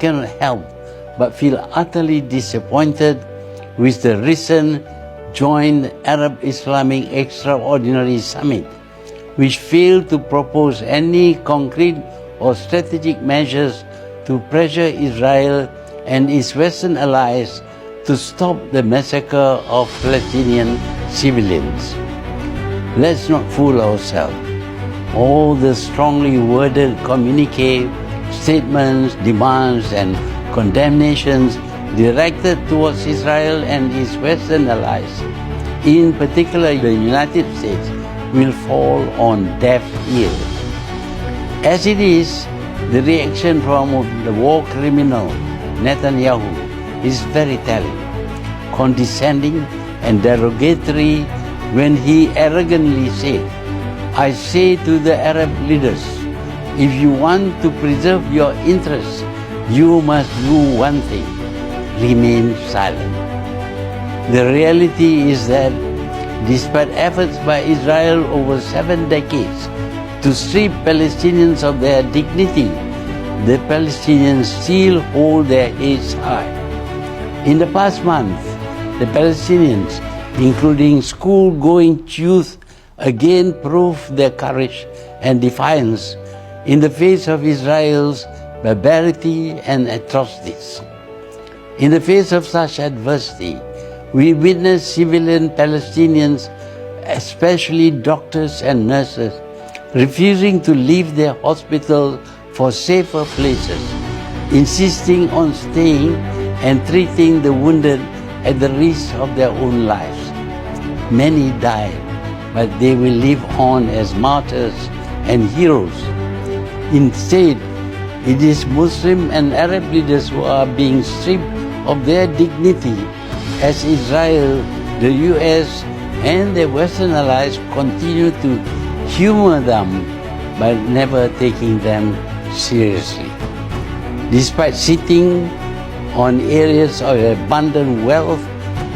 cannot help but feel utterly disappointed with the recent joint Arab-Islamic Extraordinary Summit, which failed to propose any concrete or strategic measures to pressure Israel and its Western allies to stop the massacre of Palestinian civilians. Let's not fool ourselves. All the strongly worded communique, statements, demands, and condemnations directed towards Israel and its Western allies, in particular the United States, will fall on deaf ears. As it is, the reaction from the war criminal Netanyahu is very telling, condescending and derogatory when he arrogantly said, "I say to the Arab leaders, if you want to preserve your interests, you must do one thing, remain silent." The reality is that despite efforts by Israel over 7 decades to strip Palestinians of their dignity, the Palestinians still hold their heads high. In the past month, the Palestinians, including school-going youth, again proved their courage and defiance in the face of Israel's barbarity and atrocities. In the face of such adversity, we witness civilian Palestinians, especially doctors and nurses, refusing to leave their hospitals for safer places, insisting on staying and treating the wounded at the risk of their own lives. Many died, but they will live on as martyrs and heroes. Instead, it is Muslim and Arab leaders who are being stripped of their dignity as Israel, the US, and their Western allies continue to humor them by never taking them seriously. Despite sitting on areas of abundant wealth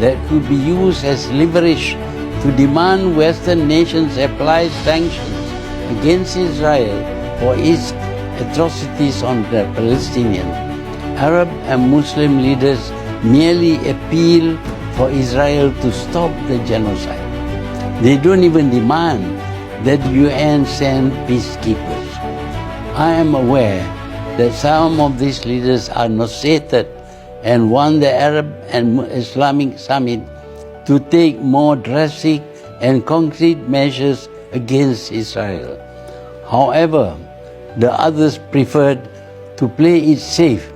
that could be used as leverage to demand Western nations apply sanctions against Israel for its atrocities on the Palestinians, Arab and Muslim leaders merely appeal for Israel to stop the genocide. They don't even demand that the UN send peacekeepers. I am aware that some of these leaders are nauseated and want the Arab and Islamic Summit to take more drastic and concrete measures against Israel. However, the others preferred to play it safe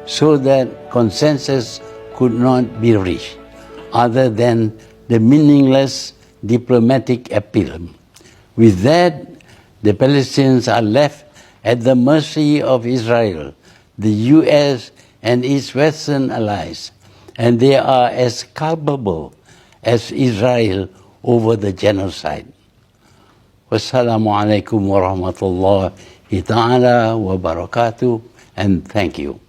so that consensus could not be reached, other than the meaningless diplomatic appeal. With that, the Palestinians are left at the mercy of Israel, the US, and its Western allies, and they are as culpable as Israel over the genocide. Wassalamu alaikum wa rahmatullahi ta'ala wa barakatuh, and thank you.